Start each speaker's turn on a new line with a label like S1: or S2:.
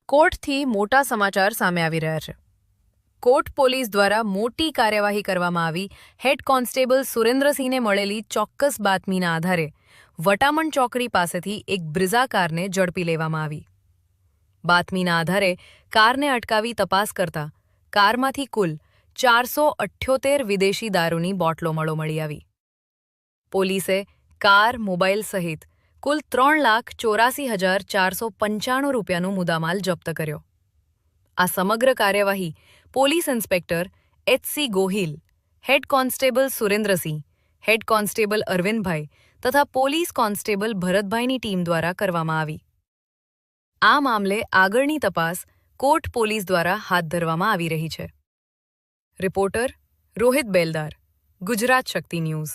S1: કોર્ટથી મોટા સમાચાર સામે આવી રહ્યા છે। કોટ પોલીસ દ્વારા મોટી કાર્યવાહી કરવામાં આવી। હેડ કોન્સ્ટેબલ સુરેન્દ્રસિંહને મળેલી ચોક્કસ બાતમીના આધારે વટામણ ચોકડી પાસેથી એક બ્રિઝા કારને ઝડપી લેવામાં આવી। બાતમીના આધારે કારને અટકાવી તપાસ કરતા કારમાંથી કુલ 478 વિદેશી દારૂની બોટલો મળી આવી। પોલીસે કાર, મોબાઈલ સહિત કુલ 3,84,495 રૂપિયાનો મુદ્દામાલ જપ્ત કર્યો। આ સમગ્ર કાર્યવાહી police inspector H C. Gohil, head constable Surendrasinh, head constable Arvindbhai તથા પોલીસ કોન્સ્ટેબલ ભરતભાઈની ટીમ દ્વારા કરવામાં આવી। આ મામલે આગળની તપાસ કોટ પોલીસ દ્વારા હાથ ધરવામાં આવી રહી છે। રિપોર્ટર રોહિત બેલદાર, ગુજરાત શક્તિ ન્યૂઝ।